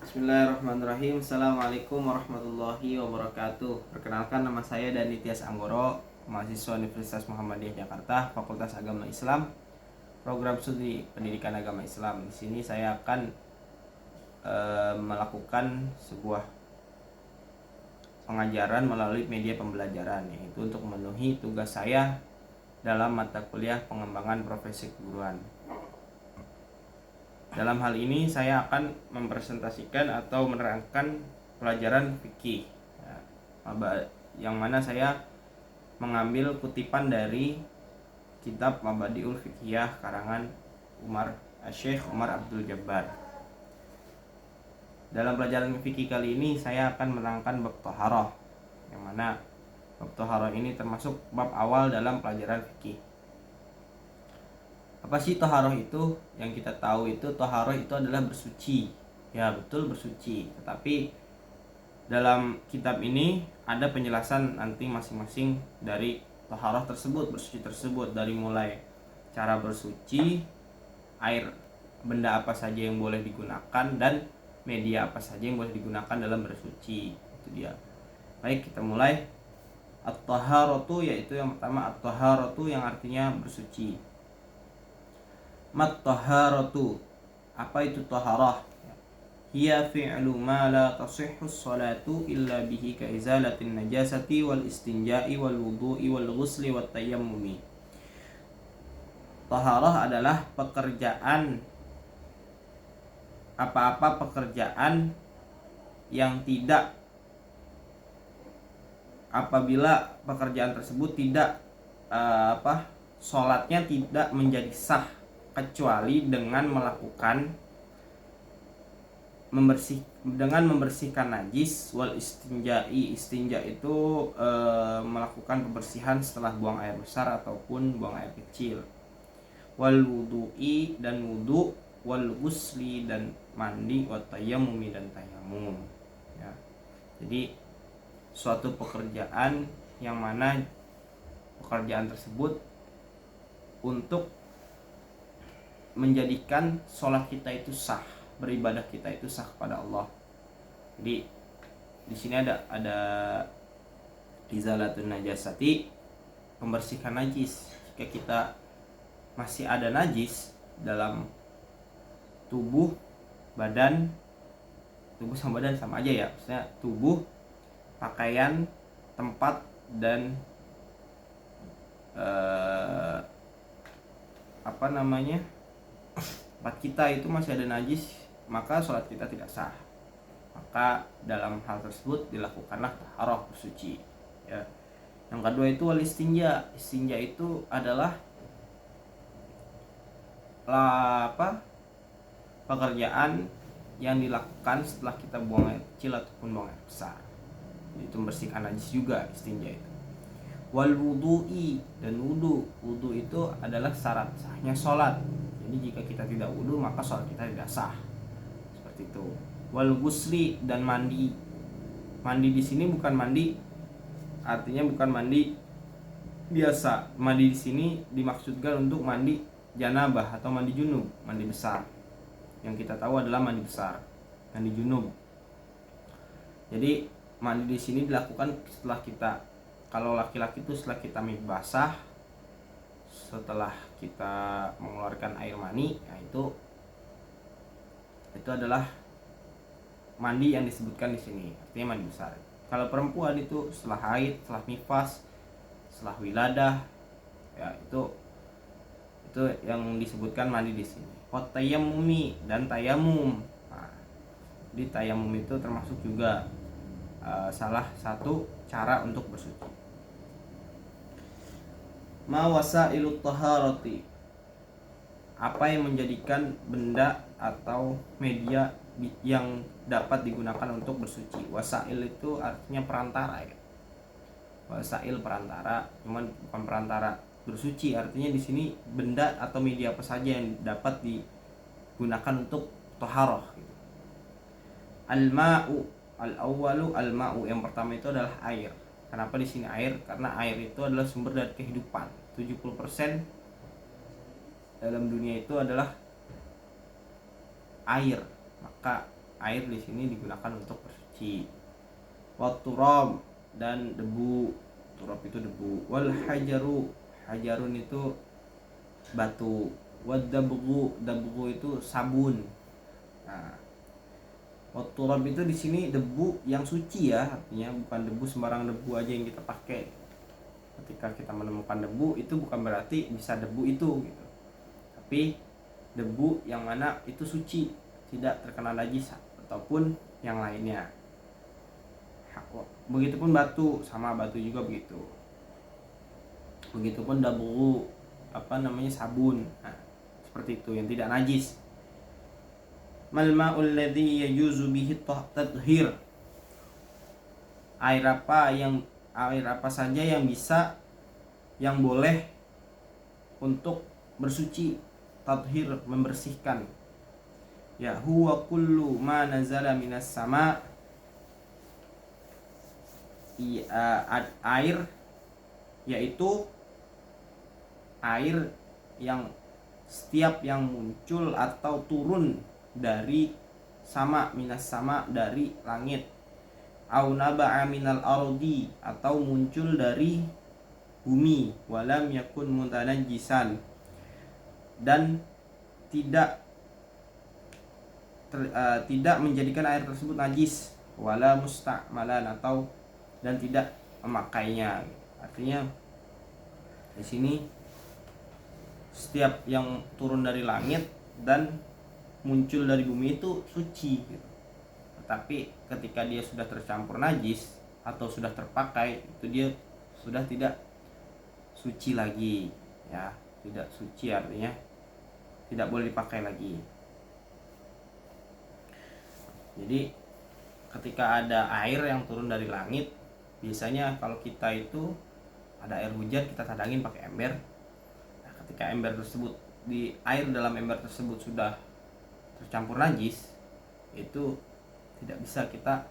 Bismillahirrahmanirrahim. Assalamualaikum warahmatullahi wabarakatuh. Perkenalkan, nama saya Dani Tias Anggoro, mahasiswa Universitas Muhammadiyah Jakarta, Fakultas Agama Islam, Program Studi Pendidikan Agama Islam. Di sini saya akan melakukan sebuah pengajaran melalui media pembelajaran, yaitu untuk memenuhi tugas saya dalam mata kuliah pengembangan profesi keguruan. Dalam hal ini saya akan mempresentasikan atau menerangkan pelajaran fikih, yang mana saya mengambil kutipan dari kitab Mabadiul Fiqhiyah karangan Syekh Umar Abdul Jabbar. Dalam pelajaran fikih kali ini saya akan menerangkan bab thaharah, yang mana bab thaharah ini termasuk bab awal dalam pelajaran fikih. Apa sih thaharah itu? Yang kita tahu itu thaharah itu adalah bersuci. Ya, betul, bersuci. Tetapi dalam kitab ini ada penjelasan nanti masing-masing dari thaharah tersebut, bersuci tersebut, dari mulai cara bersuci, air, benda apa saja yang boleh digunakan, dan media apa saja yang boleh digunakan dalam bersuci. Itu dia. Baik, kita mulai. At-thaharatu, yaitu yang pertama at-thaharatu yang artinya bersuci. Mat-taharatu, apa itu taharah? Hiya fi'lu ma la tasihhu as-salatu illa bihi ka izalatin najasati wal istinja'i wal wudu'i wal ghusli wat tayammumi. Taharah adalah pekerjaan, apa-apa pekerjaan yang tidak, apabila pekerjaan tersebut tidak sholatnya tidak menjadi sah kecuali dengan membersihkan najis, wal istinja'i, istinja itu melakukan pembersihan setelah buang air besar ataupun buang air kecil, wal wudu'i, dan wudu, wal ghusli, dan mandi, wat tayammumi, dan tayamum. Ya. Jadi suatu pekerjaan yang mana pekerjaan tersebut untuk menjadikan sholat kita itu sah, beribadah kita itu sah kepada Allah. Jadi di sini ada izalatun najasati, pembersihan najis. Jika kita masih ada najis dalam tubuh sama badan sama aja ya, maksudnya tubuh, pakaian, tempat, dan tempat kita itu masih ada najis, maka sholat kita tidak sah. Maka dalam hal tersebut dilakukanlah taharah, bersuci. Ya. Yang kedua itu wal istinja. Istinja itu adalah pekerjaan yang dilakukan setelah kita buang air kecil ataupun buang air besar. Itu membersihkan najis juga istinja itu. Wal wudu'i, dan wudu. Wudu itu adalah syarat sahnya sholat. Jadi jika kita tidak wudu maka sholat kita tidak sah. Seperti itu. Wal ghusli, dan mandi. Mandi di sini bukan mandi, artinya bukan mandi biasa. Mandi di sini dimaksudkan untuk mandi janabah atau mandi junub, mandi besar. Yang kita tahu adalah mandi besar, mandi junub. Jadi mandi di sini dilakukan setelah kita, kalau laki-laki itu setelah kita mandi basah, setelah kita mengeluarkan air mani, nah itu adalah mandi yang disebutkan di sini, artinya mandi besar. Kalau perempuan itu setelah haid, setelah nifas, setelah wiladah, ya itu yang disebutkan mandi di sini. Wat tayammumi, dan tayamum. Nah, di tayamum itu termasuk juga salah satu cara untuk bersuci. Ma wasailut taharati, apa yang menjadikan benda atau media yang dapat digunakan untuk bersuci. Wasail itu artinya perantara ya. Wasail perantara, cuman bukan perantara bersuci. Artinya di sini benda atau media apa saja yang dapat digunakan untuk taharah gitu. Al-ma'u, al-awwalu al-ma'u, yang pertama itu adalah air. Kenapa di sini air? Karena air itu adalah sumber dari kehidupan. 70% dalam dunia itu adalah air. Maka air di sini digunakan untuk bersuci. Wat turab, dan debu. Turab itu debu. Wal hajaru, hajarun itu batu. Wad dabghu, dabghu itu sabun. Nah, wat turab itu di sini debu yang suci ya, artinya bukan debu sembarang debu aja yang kita pakai. Ketika kita menemukan debu itu bukan berarti bisa debu itu gitu. Tapi debu yang mana itu suci, tidak terkena najis ataupun yang lainnya. Begitupun batu, sama batu juga begitu. Begitupun dabghu, sabun. Nah, seperti itu yang tidak najis. Mal ma'ul ladzi yajuzu bihi tathhir. Air apa saja yang bisa, yang boleh untuk bersuci, tathhir, membersihkan. Ya, huwa kullu ma nazala minas sama. Air yaitu air yang setiap yang muncul atau turun dari sama, minas sama, dari langit. Au naba'a minal ardi, atau muncul dari bumi. Walam yakun mutanajjisan, dan tidak menjadikan air tersebut najis. Wala musta'malan, atau dan tidak memakainya. Artinya di sini setiap yang turun dari langit dan muncul dari bumi itu suci gitu. Tetapi ketika dia sudah tercampur najis atau sudah terpakai, itu dia sudah tidak suci lagi ya, tidak suci, artinya tidak boleh dipakai lagi. Jadi ketika ada air yang turun dari langit, biasanya kalau kita itu ada air hujan, kita tadangin pakai ember. Nah, ketika ember tersebut, di air dalam ember tersebut sudah tercampur najis, itu tidak bisa kita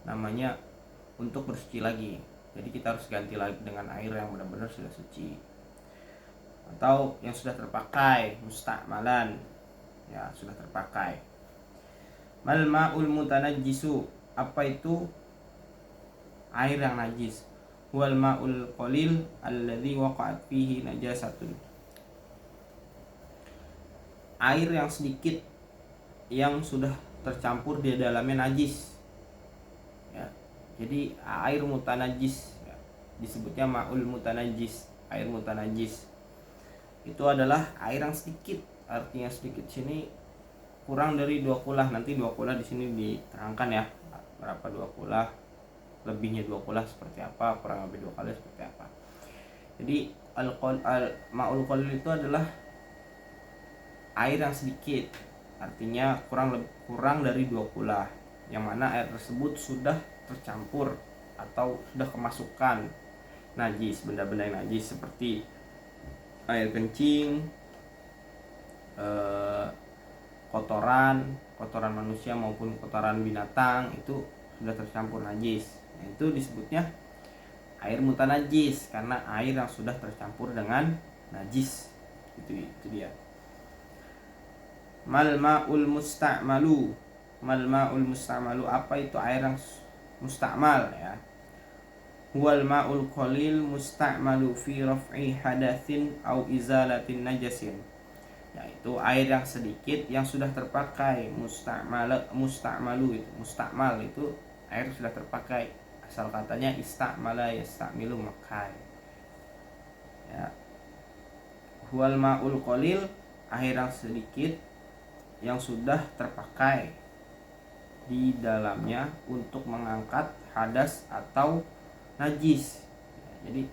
namanya untuk bersuci lagi. Jadi kita harus ganti lagi dengan air yang benar-benar sudah suci. Atau yang sudah terpakai, musta'malan, ya sudah terpakai. Mal ma'ul mutanajjisu, apa itu air yang najis? Wal ma'ul qalil alladzi waqa'at fihi najasatun, air yang sedikit yang sudah tercampur di dalamnya najis ya. Jadi air mutanajis ya, disebutnya ma'ul mutanajis, air mutanajis. Itu adalah air yang sedikit, artinya sedikit sini kurang dari 2 kulah. Nanti 2 kulah di sini diterangkan ya, berapa 2 kulah, lebihnya 2 kulah seperti apa, kurang lebih 2 kali seperti apa. Jadi ma'ul qalil itu adalah air yang sedikit, artinya kurang dari 2 kulah, yang mana air tersebut sudah tercampur atau sudah kemasukan najis, benda-benda yang najis seperti air kencing, kotoran manusia maupun kotoran binatang, itu sudah tercampur najis. Nah, itu disebutnya air mutanajis karena air yang sudah tercampur dengan najis. Itu dia. Mal ma'ul musta'malu, apa itu air yang musta'mal ya? Huwal ma'ul qalil musta'malu fi raf'i hadatsin au izalatin najasin, yaitu air yang sedikit yang sudah terpakai. Musta'malu itu, musta'mal itu air sudah terpakai, asal katanya ista'mala yasta'milu, makai ya. Huwal ma'ul qalil, air yang sedikit yang sudah terpakai di dalamnya untuk mengangkat hadas atau najis. Jadi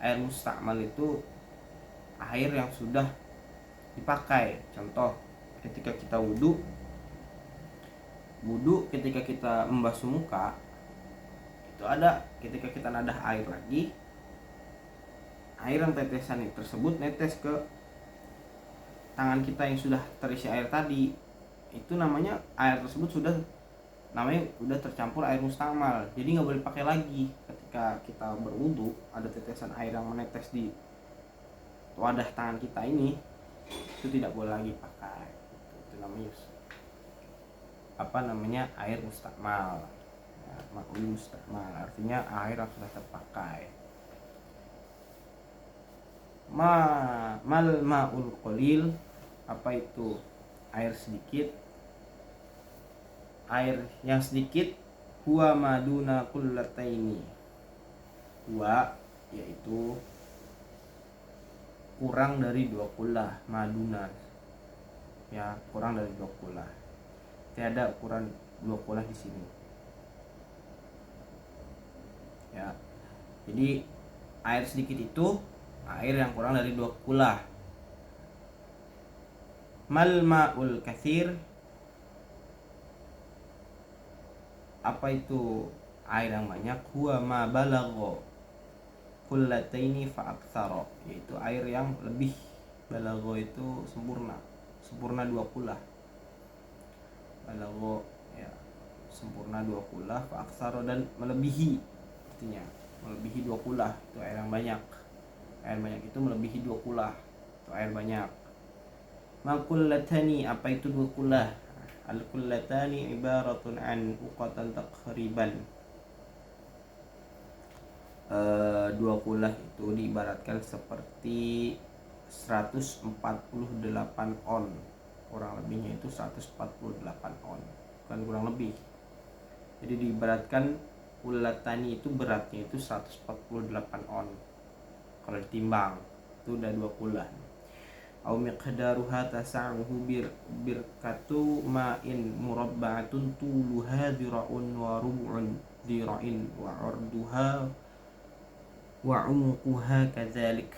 air musta'mal itu air yang sudah dipakai. Contoh, ketika kita wudu ketika kita membasuh muka, itu ada ketika kita nadah air lagi, air yang tetesan tersebut netes ke tangan kita yang sudah terisi air tadi, itu namanya air tersebut sudah tercampur air musta'mal. Jadi nggak boleh pakai lagi. Ketika kita berwudu, ada tetesan air yang menetes di wadah tangan kita ini, itu tidak boleh lagi pakai. Itu namanya air mustakmal. Ya, ma'ul mustakmal artinya air yang sudah terpakai. Mal ma'ul qalil, apa itu air sedikit? Air yang sedikit, huwa maduna qullataini. Huwa yaitu kurang dari 2 kullah, maduna ya, kurang dari 2 kullah. Tiada ukuran 2 kullah di sini. Ya. Jadi air sedikit itu air yang kurang dari 2 kullah. Mal ma'ul katsir, apa itu air yang banyak? Huwa ma balagha qullataini fa aktsara, yaitu air yang lebih, balagha itu sempurna 2 kullah. Balagha ya, sempurna 2 kullah, fa aktsara dan melebihi, artinya melebihi 2 kullah itu air yang banyak. Air banyak itu melebihi 2 kullah, itu air banyak. Makullatani, apa itu 2 kullah? Al-kullatani ibaratun an uqatan taqriban. 2 kullah itu diibaratkan seperti 148 on. Kurang lebihnya itu 148 on, bukan kurang lebih. Jadi diibaratkan kullatani itu beratnya itu 148 on. Kalau ditimbang itu udah 2 kullah. Au miqdaruha tasa'uhu birkatu ma'in murabba'atun tuluha dira'un wa rub'un dira'in wa arduha wa umquha kadzalik.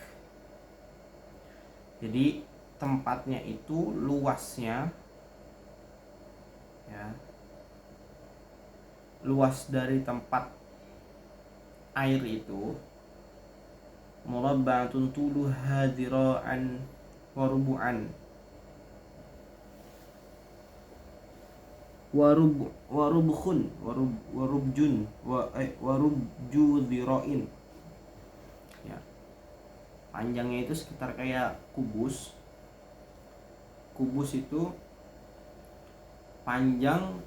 Jadi tempatnya itu luasnya ya, luas dari tempat air itu murabba'atun tuluha dira'an warubu'an warubkhun warubjun warubju dhira'in ya, panjangnya itu sekitar kayak kubus itu panjang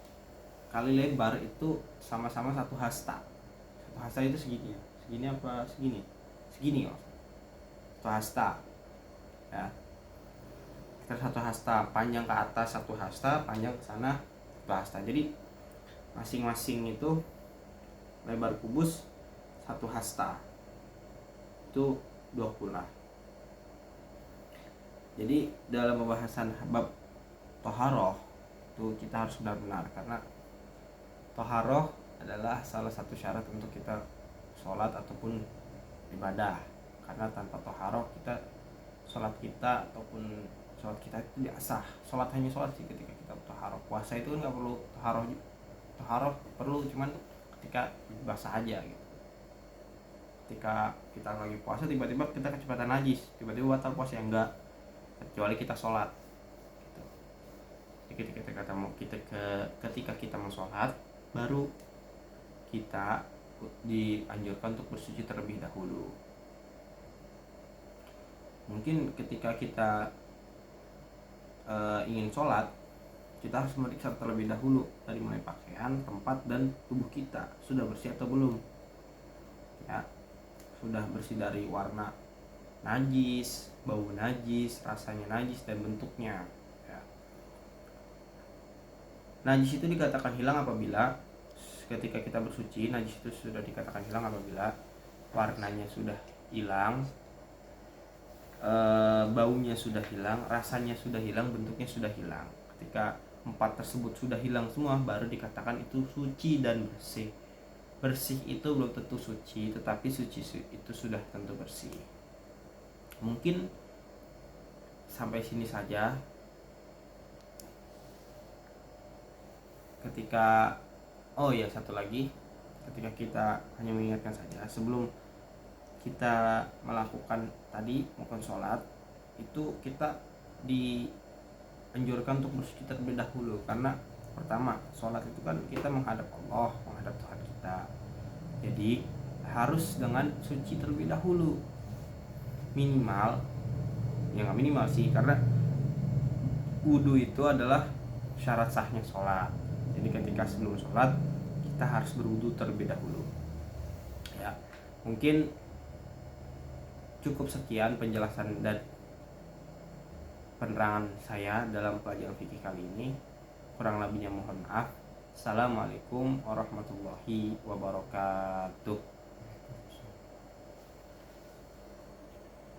kali lebar itu sama-sama 1 hasta. 1 hasta itu segini apa segini oh. 1 hasta ya, kita 1 hasta, panjang ke atas 1 hasta, panjang ke sana 1 hasta. Jadi masing-masing itu lebar kubus 1 hasta, itu 2 kullah. Jadi dalam pembahasan bab toharoh itu kita harus benar-benar, karena toharoh adalah salah satu syarat untuk kita sholat ataupun ibadah. Karena tanpa toharoh kita sholat kita ataupun sholat kita itu tidak sah. Sholat hanya sholat sih ketika kita toharoh. Puasa itu nggak perlu toharoh perlu cuman ketika basah aja gitu. Ketika kita lagi puasa tiba-tiba kita kecepatan najis, tiba-tiba batal puasa, ya enggak, kecuali kita sholat gitu. Jadi ketika kita mau sholat baru kita dianjurkan untuk bersuci terlebih dahulu. Mungkin ketika kita ingin sholat, kita harus memeriksa terlebih dahulu dari mulai pakaian, tempat, dan tubuh kita sudah bersih atau belum ya, sudah bersih dari warna najis, bau najis, rasanya najis, dan bentuknya ya. Najis itu dikatakan hilang apabila ketika kita bersuci, najis itu sudah dikatakan hilang apabila warnanya sudah hilang, baunya sudah hilang, rasanya sudah hilang, bentuknya sudah hilang. Ketika 4 tersebut sudah hilang semua, baru dikatakan itu suci dan bersih. Bersih itu belum tentu suci, tetapi suci itu sudah tentu bersih. Mungkin sampai sini saja. Ketika satu lagi, ketika kita hanya mengingatkan saja sebelum kita melakukan tadi melakukan sholat itu, kita dianjurkan untuk bersuci terlebih dahulu. Karena pertama, sholat itu kan kita menghadap Allah, menghadap Tuhan kita, jadi harus dengan suci terlebih dahulu. Minimal, ya nggak minimal sih, karena wudu itu adalah syarat sahnya sholat. Jadi ketika sebelum sholat kita harus berwudu terlebih dahulu. Ya, mungkin cukup sekian penjelasan dan penerangan saya dalam pelajaran fikih kali ini. Kurang lebihnya mohon maaf. Assalamualaikum warahmatullahi wabarakatuh.